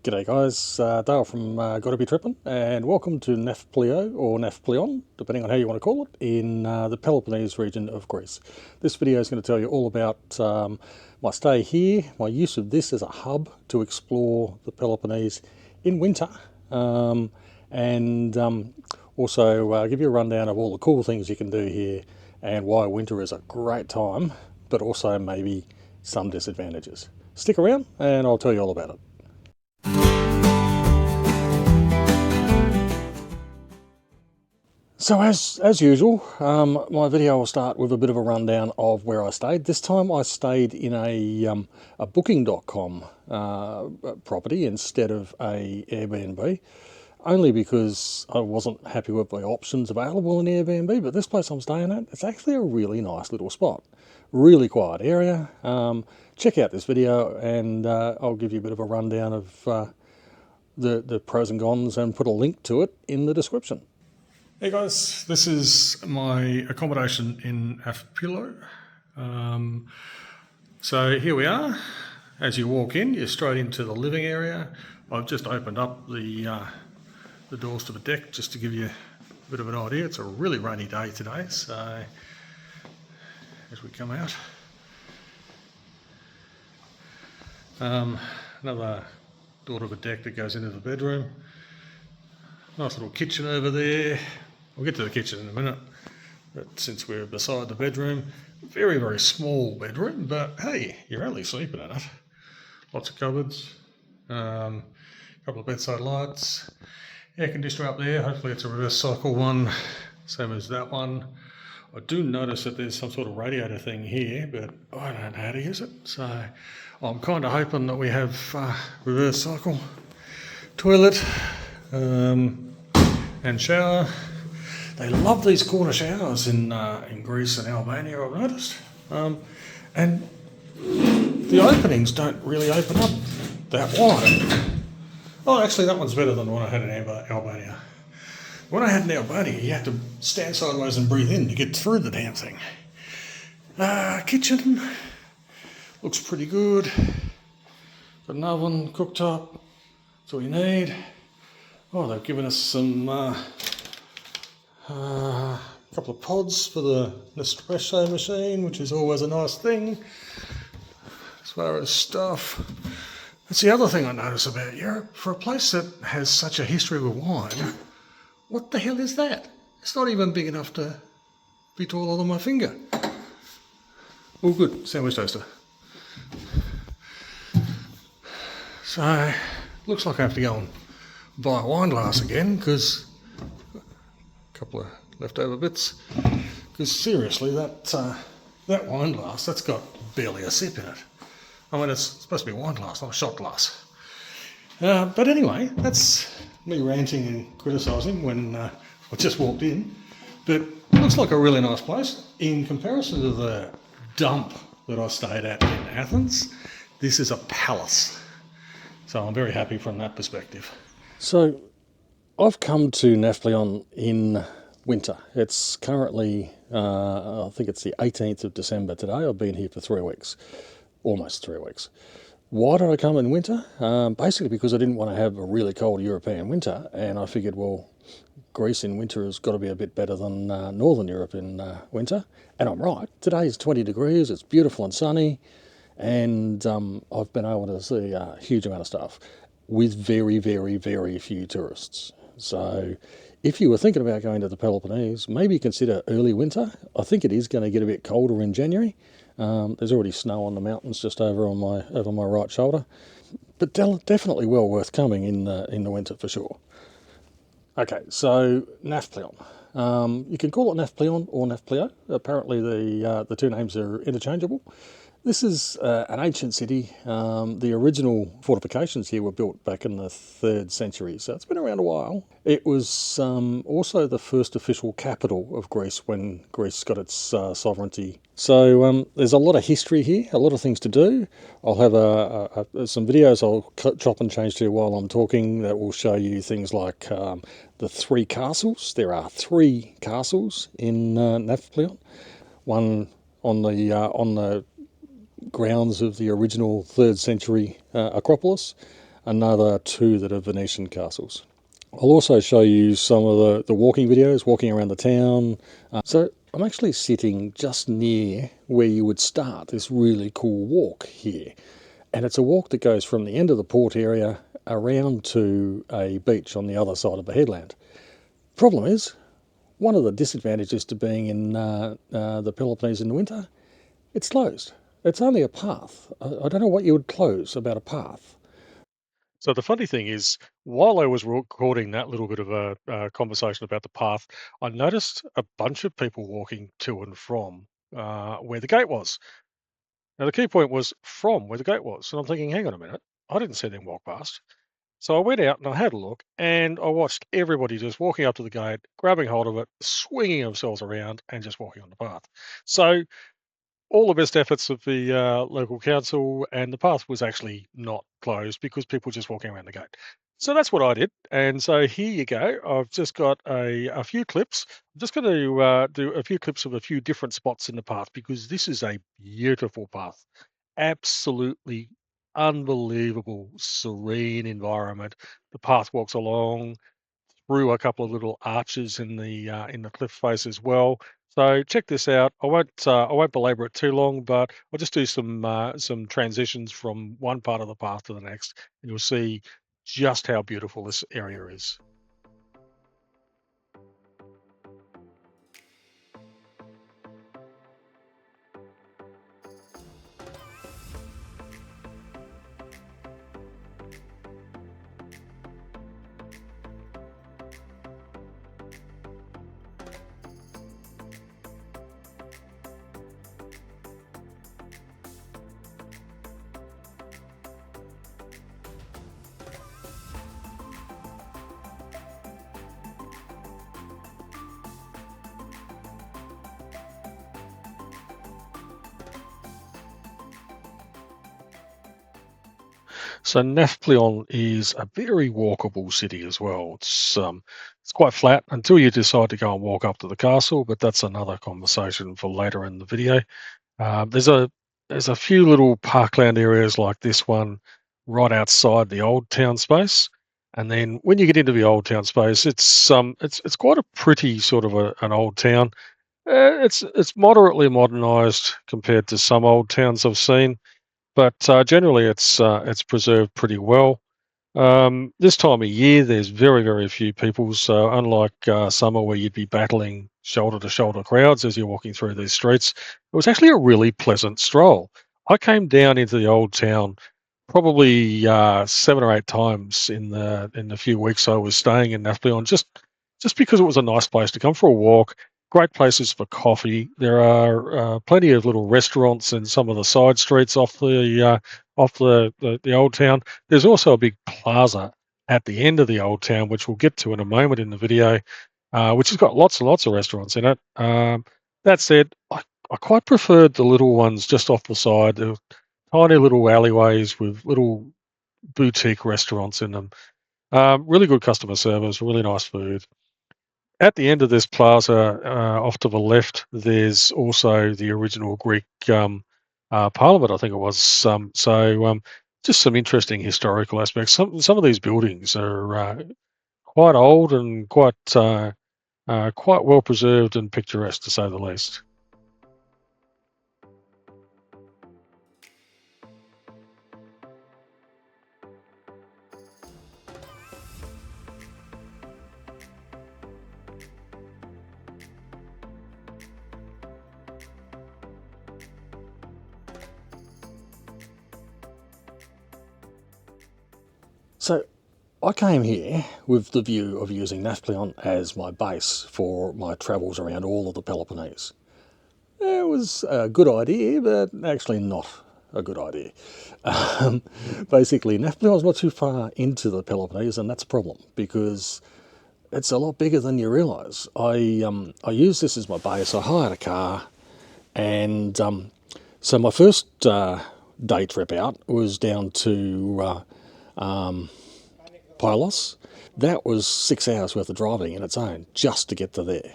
G'day guys, Dale from GottaBTrippin, and welcome to Nafplio or Nafplion, depending on how you want to call it, in the Peloponnese region of Greece. This video is going to tell you all about my stay here, my use of this as a hub to explore the Peloponnese in winter, and also give you a rundown of all the cool things you can do here and why winter is a great time, but also maybe some disadvantages. Stick around and I'll tell you all about it. So as usual, my video will start with a bit of a rundown of where I stayed. This time I stayed in a booking.com property instead of a Airbnb, only because I wasn't happy with the options available in Airbnb, but this place I'm staying at, it's actually a really nice little spot. Really quiet area. Check out this video and I'll give you a bit of a rundown of the pros and cons and put a link to it in the description. Hey guys, this is my accommodation in Nafplio. So here we are. As you walk in, you're straight into the living area. I've just opened up the doors to the deck just to give you a bit of an idea. It's a really rainy day today, so as we come out, another door to the deck that goes into the bedroom. Nice little kitchen over there. We'll get to the kitchen in a minute, but since we're beside the bedroom, very, very small bedroom, but hey, you're only sleeping in it. Lots of cupboards, couple of bedside lights, air conditioner up there. Hopefully it's a reverse cycle one, same as that one. I do notice that there's some sort of radiator thing here, but I don't know how to use it, so I'm kind of hoping that we have reverse cycle toilet and shower. They love these corner showers in Greece and Albania, I've noticed. And the openings don't really open up that wide. Oh, actually that one's better than the one I had in Albania. The one I had in Albania, you had to stand sideways and breathe in to get through the damn thing. Kitchen looks pretty good. Got an oven, cooktop, that's all you need. Oh, they've given us some couple of pods for the Nespresso machine, which is always a nice thing as far as stuff. That's the other thing I notice about Europe. For a place that has such a history with wine, what the hell is that? It's not even big enough to be taller than my finger. All good, sandwich toaster. So, looks like I have to go and buy a wine glass again, because a couple of leftover bits. Because seriously, that wine glass, that's got barely a sip in it. I mean, it's supposed to be a wine glass, not a shot glass. But anyway, that's me ranting and criticising when I just walked in. But it looks like a really nice place. In comparison to the dump that I stayed at in Athens, this is a palace. So I'm very happy from that perspective. So I've come to Nafplion in winter. It's currently, I think it's the 18th of December today. I've been here for 3 weeks, almost 3 weeks. Why did I come in winter? Basically because I didn't want to have a really cold European winter, and I figured, well, Greece in winter has got to be a bit better than Northern Europe in winter. And I'm right. Today is 20 degrees, it's beautiful and sunny, and I've been able to see a huge amount of stuff with very, very, very few tourists. So if you were thinking about going to the Peloponnese, maybe consider early winter. I think it is going to get a bit colder in January. There's already snow on the mountains just over my right shoulder, but definitely well worth coming in the winter for sure. Okay, so Nafplion. You can call it Nafplion or Nafplio. Apparently the two names are interchangeable. This is an ancient city. The original fortifications here were built back in the 3rd century, so it's been around a while. It was also the first official capital of Greece when Greece got its sovereignty. So there's a lot of history here, a lot of things to do. I'll have some videos I'll chop and change to while I'm talking that will show you things like the 3 castles. There are 3 castles in Nafplion. One on the grounds of the original 3rd century Acropolis. another two that are Venetian castles. I'll also show you some of the walking videos, walking around the town. So I'm actually sitting just near where you would start this really cool walk here. And it's a walk that goes from the end of the port area around to a beach on the other side of the headland. Problem is, one of the disadvantages to being in the Peloponnese in the winter, it's closed. It's only a path. I don't know what you would close about a path. So the funny thing is, while I was recording that little bit of a conversation about the path, I noticed a bunch of people walking to and from where the gate was. Now the key point was from where the gate was, and I'm thinking, hang on a minute, I didn't see them walk past. So I went out and I had a look, and I watched everybody just walking up to the gate, grabbing hold of it, swinging themselves around, and just walking on the path. So all the best efforts of the local council, and the path was actually not closed because people were just walking around the gate. So that's what I did. And so here you go. I've just got a few clips. I'm just going to do a few clips of a few different spots in the path because this is a beautiful path. Absolutely unbelievable, serene environment. The path walks along through a couple of little arches in the cliff face as well. So check this out. I won't belabor it too long, but I'll just do some transitions from one part of the path to the next, and you'll see just how beautiful this area is. So Nafplion is a very walkable city as well. It's quite flat until you decide to go and walk up to the castle, but that's another conversation for later in the video. Uh, there's a there's a few little parkland areas like this one right outside the old town space, and then when you get into the old town space, it's quite a pretty sort of an old town. It's moderately modernised compared to some old towns I've seen, but generally it's preserved pretty well. This time of year, there's very, very few people. So, unlike summer, where you'd be battling shoulder to shoulder crowds as you're walking through these streets, it was actually a really pleasant stroll. I came down into the old town probably 7 or 8 times in the few weeks I was staying in Nafplion, just because it was a nice place to come for a walk. Great places for coffee. There are plenty of little restaurants in some of the side streets off the old town. There's also a big plaza at the end of the old town, which we'll get to in a moment in the video, which has got lots and lots of restaurants in it. That said, I quite preferred the little ones just off the side. There were tiny little alleyways with little boutique restaurants in them. Really good customer service, really nice food. At the end of this plaza, off to the left, there's also the original Greek Parliament, I think it was. Just some interesting historical aspects. Some of these buildings are quite old and quite well preserved and picturesque, to say the least. So I came here with the view of using Nafplion as my base for my travels around all of the Peloponnese. It was a good idea, but actually not a good idea. Basically, Nafplion's not too far into the Peloponnese, and that's a problem because it's a lot bigger than you realise. I use this as my base. I hired a car, and so my first day trip out was down to Pylos. That was 6 hours worth of driving in its own just to get to there.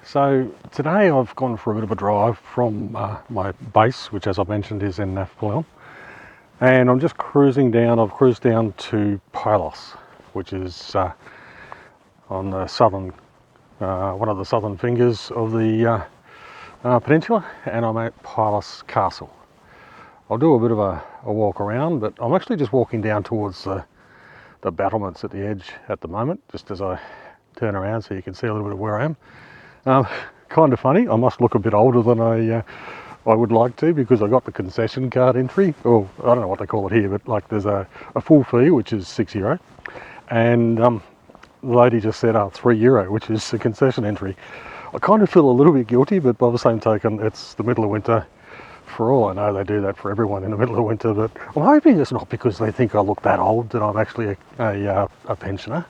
So today I've gone for a bit of a drive from my base, which as I mentioned is in Nafplion, And I'm just cruising down. I've cruised down to Pylos, which is on the southern, one of the southern fingers of the peninsula, and I'm at Bourtzi Castle. I'll do a bit of a walk around, but I'm actually just walking down towards the battlements at the edge at the moment, just as I turn around so you can see a little bit of where I am. Kind of funny, I must look a bit older than I would like to, because I got the concession card entry, or I don't know what they call it here, but like there's a full fee, which is €6, and the lady just said €3, which is the concession entry. I kind of feel a little bit guilty, but by the same token, it's the middle of winter. For all I know, they do that for everyone in the middle of winter, but I'm hoping it's not because they think I look that old that I'm actually a pensioner.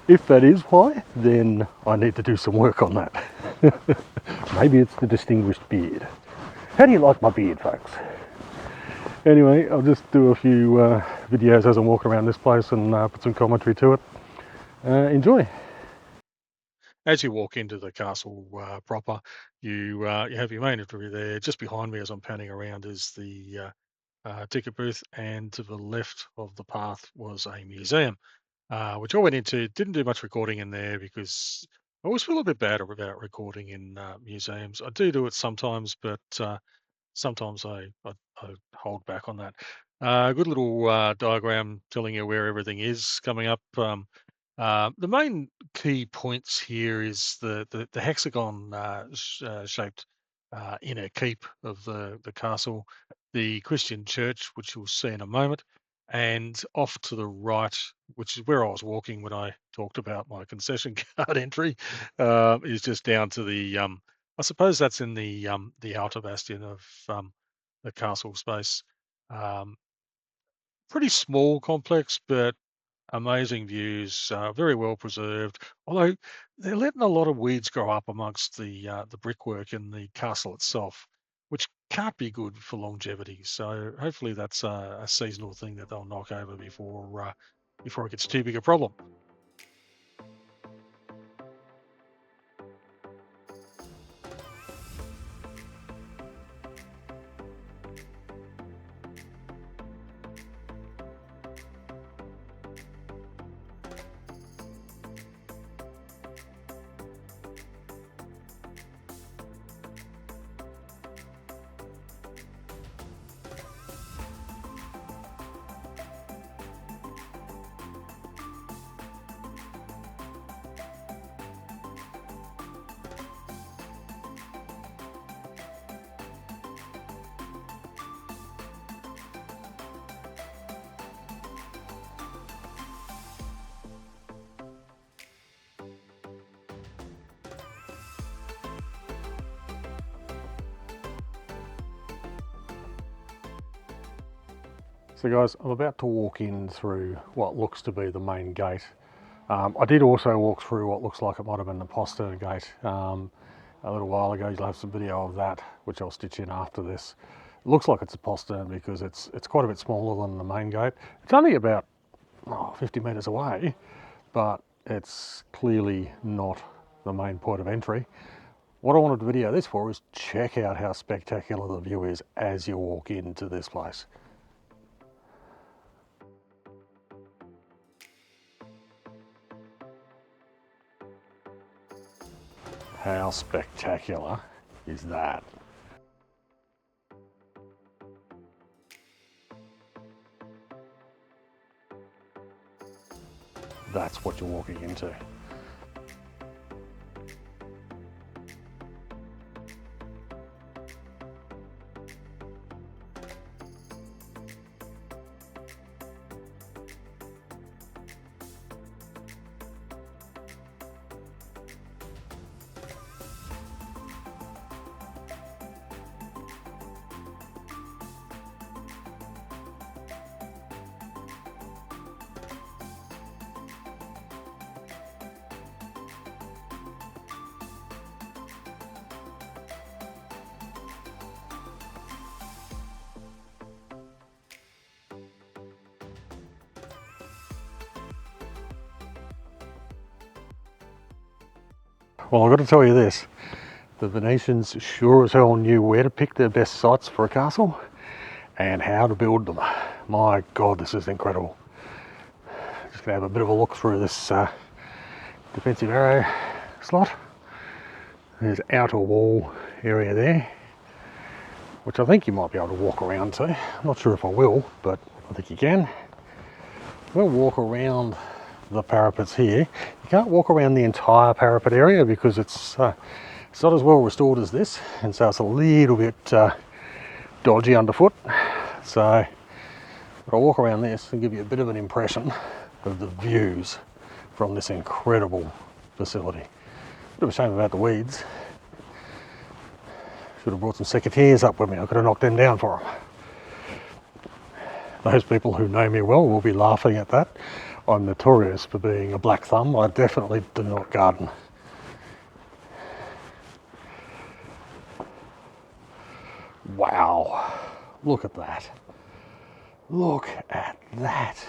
If that is why, then I need to do some work on that. Maybe it's the distinguished beard. How do you like my beard, folks? Anyway, I'll just do a few videos as I'm walking around this place and put some commentary to it. Enjoy. As you walk into the castle proper, you have your main entry there. Just behind me as I'm panning around is the ticket booth, and to the left of the path was a museum, which I went into. Didn't do much recording in there because I always feel a bit bad about recording in museums. I do it sometimes, but sometimes I hold back on that. Good little diagram telling you where everything is coming up. The main key points here is the hexagon shaped inner keep of the castle, the Christian church, which you'll see in a moment, and off to the right, which is where I was walking when I talked about my concession card entry, is just down to the I suppose that's in the outer bastion of the castle space. Um, Pretty small complex, but amazing views, very well preserved. Although they're letting a lot of weeds grow up amongst the brickwork in the castle itself, which can't be good for longevity. So hopefully that's a seasonal thing that they'll knock over before it gets too big a problem. So guys, I'm about to walk in through what looks to be the main gate. I did also walk through what looks like it might have been the postern gate a little while ago. You'll have some video of that, which I'll stitch in after this. It looks like it's a postern because it's quite a bit smaller than the main gate. It's only about 50 metres away, but it's clearly not the main point of entry. What I wanted to video this for is check out how spectacular the view is as you walk into this place. How spectacular is that? That's what you're walking into. Well, I've got to tell you this, the Venetians sure as hell knew where to pick their best sites for a castle. and how to build them. My God, this is incredible. Just gonna have a bit of a look through this defensive arrow slot. There's outer wall area there, which I think you might be able to walk around to. I'm not sure if I will, but I think you can. We'll walk around the parapets here. You can't walk around the entire parapet area because it's not as well restored as this, and so it's a little bit dodgy underfoot. So I'll walk around this and give you a bit of an impression of the views from this incredible facility. Bit of a shame about the weeds. Should have brought some secateurs up with me. I could have knocked them down for them. Those people who know me well will be laughing at that. I'm notorious for being a black thumb. I definitely do not garden. Wow, look at that. Look at that.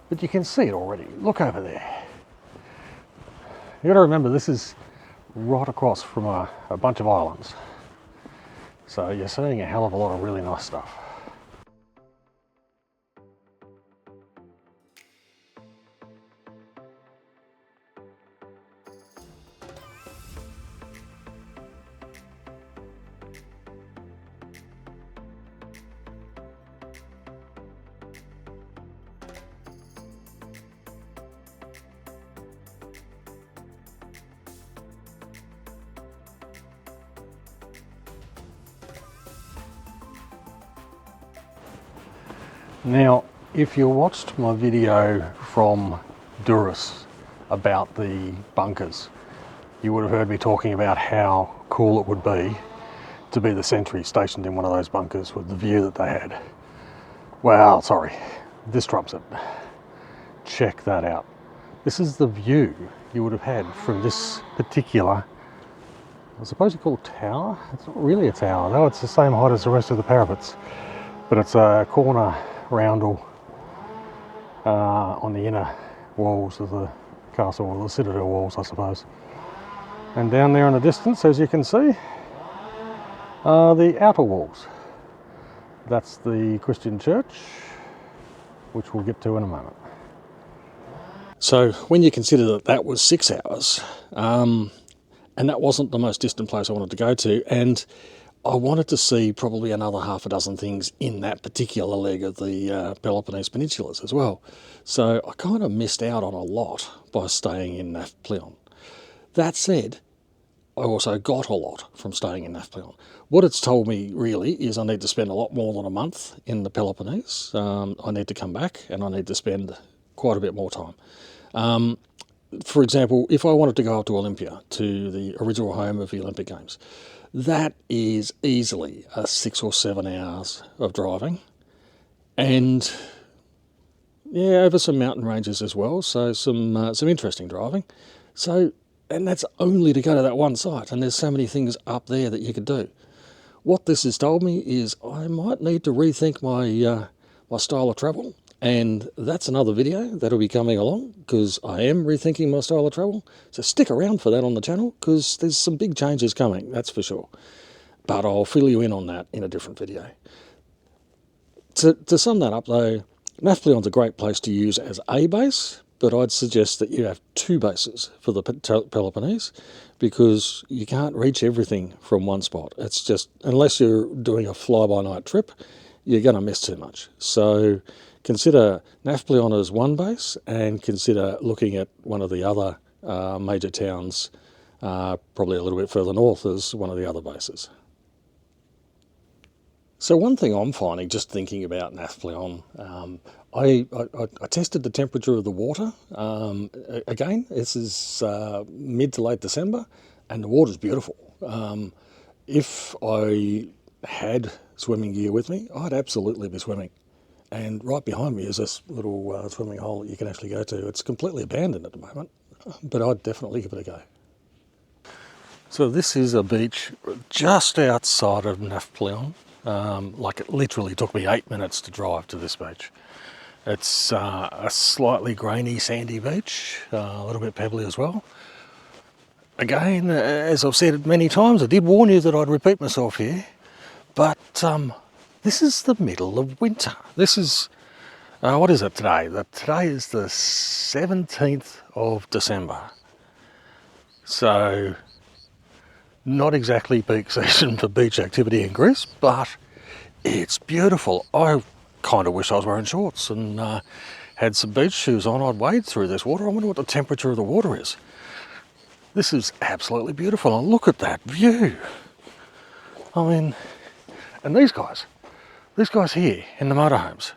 But you can see it already. Look over there. You got to remember, this is right across from a bunch of islands. So you're seeing a hell of a lot of really nice stuff. Now, if you watched my video from Durrus about the bunkers, you would have heard me talking about how cool it would be to be the sentry stationed in one of those bunkers with the view that they had. Well, sorry, this trumps it. Check that out. This is the view you would have had from this particular, I suppose you call it tower. It's not really a tower, though. It's the same height as the rest of the parapets, but it's a corner roundel on the inner walls of the castle, or the citadel walls, I suppose. And down there in the distance, as you can see, are the outer walls. That's the Christian church, which we'll get to in a moment. So when you consider that that was 6 hours, and that wasn't the most distant place I wanted to go to, and I wanted to see probably another half a dozen things in that particular leg of the Peloponnese Peninsulas as well. So I kind of missed out on a lot by staying in Nafplion. That said, I also got a lot from staying in Nafplion. What it's told me really is I need to spend a lot more than a month in the Peloponnese. I need to come back and I need to spend quite a bit more time. For example, if I wanted to go up to Olympia, to the original home of the Olympic Games, that is easily 6 or 7 hours of driving, and yeah, over some mountain ranges as well, so some interesting driving. So, and that's only to go to that one site, and there's so many things up there that you could do. What this has told me is I might need to rethink my style of travel, and that's another video that'll be coming along, because I am rethinking my style of travel. So stick around for that on the channel, because there's some big changes coming, that's for sure. But I'll fill you in on that in a different video. To sum that up though, Nafplion's a great place to use as a base, but I'd suggest that you have 2 bases for the Peloponnese, because you can't reach everything from one spot. It's just, unless you're doing a fly-by-night trip, you're going to miss too much. So consider Nafplion as one base, and consider looking at one of the other major towns, probably a little bit further north, as one of the other bases. So one thing I'm finding, just thinking about Nafplion, I tested the temperature of the water. Again, this is mid to late December, and the water's beautiful. If I had swimming gear with me, I'd absolutely be swimming. And right behind me is this little swimming hole that you can actually go to. It's completely abandoned at the moment, but I'd definitely give it a go. So this is a beach just outside of Nafplion. Like it literally took me 8 minutes to drive to this beach. It's a slightly grainy, sandy beach, a little bit pebbly as well. Again, as I've said many times, I did warn you that I'd repeat myself here, but this is the middle of winter. This is, what is it today? Today is the 17th of December. So, not exactly peak season for beach activity in Greece, but it's beautiful. I kind of wish I was wearing shorts and had some beach shoes on. I'd wade through this water. I wonder what the temperature of the water is. This is absolutely beautiful. And look at that view. I mean, and these guys here in the motorhomes,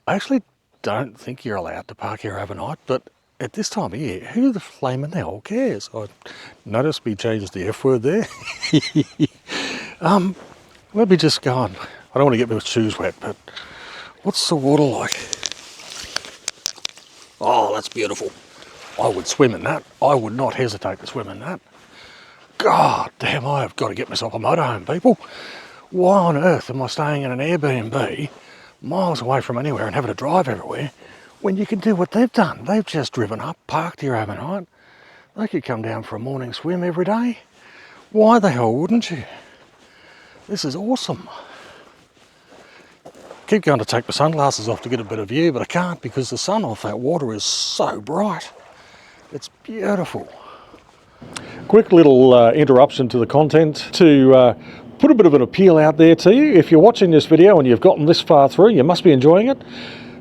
I actually don't think you're allowed to park here overnight, but at this time of year, who the flaming hell cares? I noticed we changed the F word there. Let me just go on. I don't want to get my shoes wet, but what's the water like? Oh, that's beautiful. I would swim in that. I would not hesitate to swim in that. God damn, I have got to get myself a motorhome, people. Why on earth am I staying in an Airbnb miles away from anywhere and having to drive everywhere when you can do what they've done? They've just driven up, parked here overnight. They could come down for a morning swim every day. Why the hell wouldn't you? This is awesome. Keep going to take my sunglasses off to get a better view, but I can't because the sun off that water is so bright. It's beautiful. Quick little interruption to the content to put a bit of an appeal out there to you. If you're watching this video and you've gotten this far through, you must be enjoying it.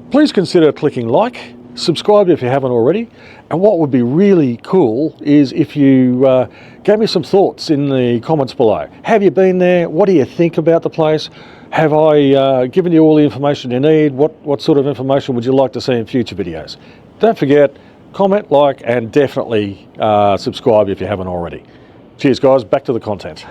Please consider clicking like, subscribe if you haven't already, and what would be really cool is if you gave me some thoughts in the comments below. Have you been there? What do you think about the place? Have I given you all the information you need? What sort of information would you like to see in future videos? Don't forget, comment, like, and definitely subscribe if you haven't already. Cheers, guys. Back to the content.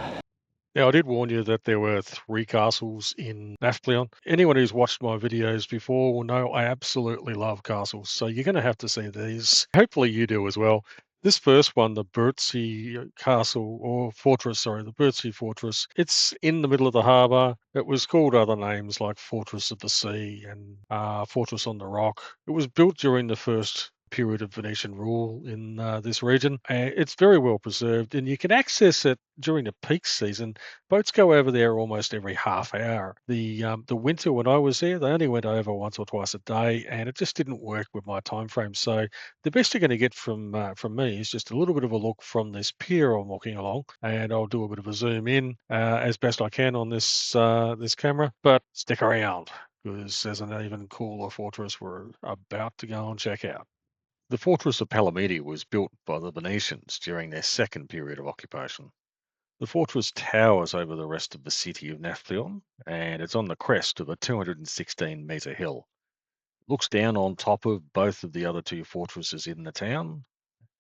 Now, I did warn you that there were 3 castles in Nafplion. Anyone who's watched my videos before will know I absolutely love castles, so you're going to have to see these. Hopefully you do as well. This first one, the Bourtzi Castle, or Fortress, sorry, the Bourtzi Fortress, it's in the middle of the harbour. It was called other names like Fortress of the Sea and Fortress on the Rock. It was built during the first period of Venetian rule in this region. It's very well preserved, and you can access it during the peak season. Boats go over there almost every half hour. The winter when I was there, they only went over once or twice a day, and it just didn't work with my time frame. So the best you're going to get from me is just a little bit of a look from this pier I'm walking along, and I'll do a bit of a zoom in as best I can on this this camera. But stick around because there's an even cooler fortress we're about to go and check out. The fortress of Palamidi was built by the Venetians during their second period of occupation. The fortress towers over the rest of the city of Nafplion, and it's on the crest of a 216-metre hill. Looks down on top of both of the other 2 fortresses in the town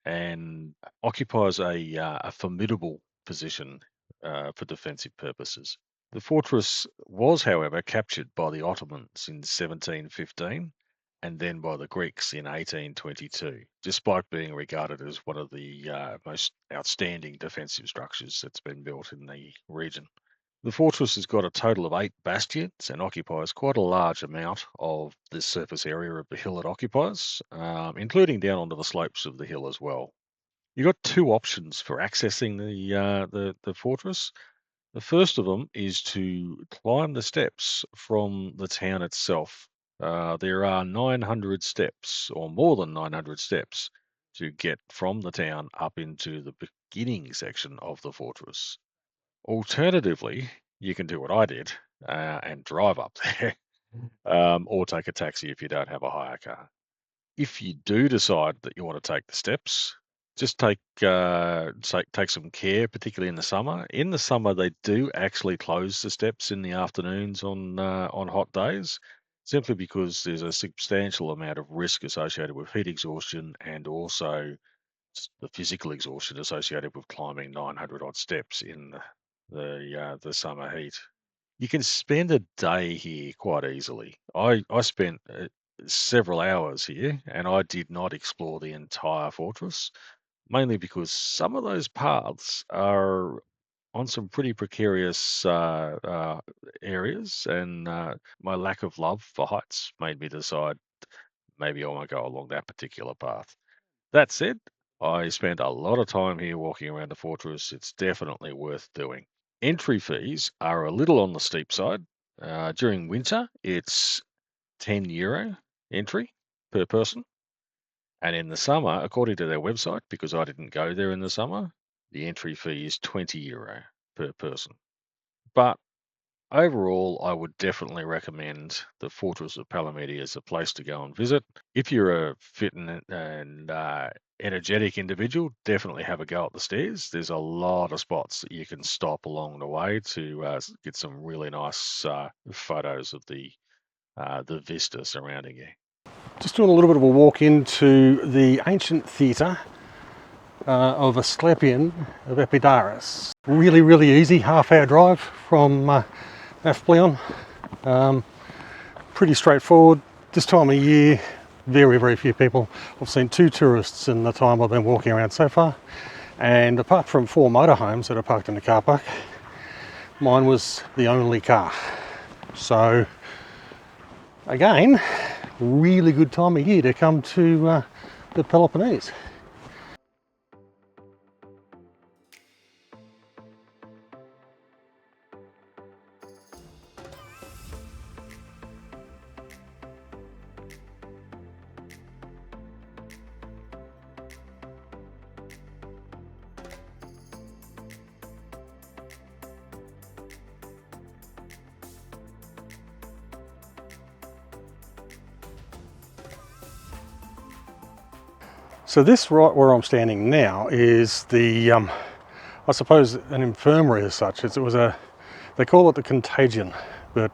and occupies a formidable position for defensive purposes. The fortress was, however, captured by the Ottomans in 1715 and then by the Greeks in 1822, despite being regarded as one of the most outstanding defensive structures that's been built in the region. The fortress has got a total of 8 bastions and occupies quite a large amount of the surface area of the hill it occupies, including down onto the slopes of the hill as well. You've got 2 options for accessing the fortress. The first of them is to climb the steps from the town itself. There are 900 steps, or more than 900 steps, to get from the town up into the beginning section of the fortress. Alternatively, you can do what I did and drive up there, or take a taxi if you don't have a hire car. If you do decide that you want to take the steps, just take some care, particularly in the summer. In the summer, they do actually close the steps in the afternoons on hot days, simply because there's a substantial amount of risk associated with heat exhaustion and also the physical exhaustion associated with climbing 900 odd steps in the summer heat. You can spend a day here quite easily. I spent several hours here, and I did not explore the entire fortress. mainly because some of those paths are on some pretty precarious areas, and my lack of love for heights made me decide maybe I won't go along that particular path. That said, I spent a lot of time here walking around the fortress. It's definitely worth doing. Entry fees are a little on the steep side. During winter, it's €10 entry per person. And in the summer, according to their website, because I didn't go there in the summer, the entry fee is €20 per person. But overall, I would definitely recommend the Fortress of Palamidi as a place to go and visit. If you're a fit and energetic individual, definitely have a go up the stairs. There's a lot of spots that you can stop along the way to get some really nice photos of the vista surrounding you. Just doing a little bit of a walk into the ancient theatre of Asclepieion of Epidaurus. Really, really easy, half-hour drive from Nafplion. Pretty straightforward. This time of year, very, very few people. I've seen 2 tourists in the time I've been walking around so far. And apart from 4 motorhomes that are parked in the car park, mine was the only car. So, again, really good time of year to come to the Peloponnese. So this right where I'm standing now is the, I suppose, an infirmary as such. It was they call it the Contagion, but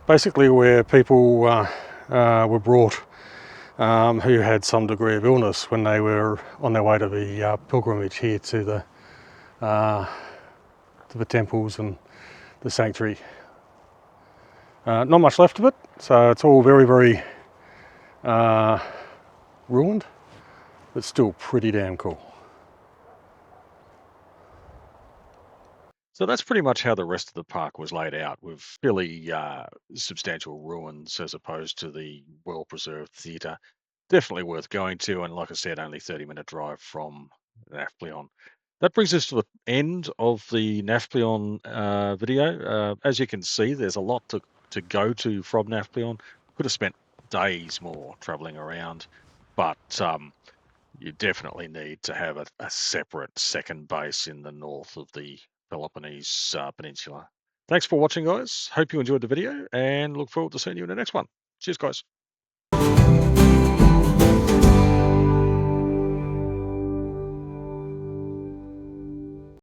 basically where people were brought who had some degree of illness when they were on their way to the pilgrimage here to the temples and the sanctuary. Not much left of it, so it's all very, very ruined, but still pretty damn cool. So that's pretty much how the rest of the park was laid out, with fairly substantial ruins as opposed to the well-preserved theatre. Definitely worth going to, and like I said, only 30-minute drive from Nafplion. That brings us to the end of the Nafplion video. As you can see, there's a lot to go to from Nafplion. Could have spent days more traveling around, but you definitely need to have a separate second base in the north of the Peloponnese Peninsula. Thanks for watching, guys. Hope you enjoyed the video and look forward to seeing you in the next one. Cheers, guys.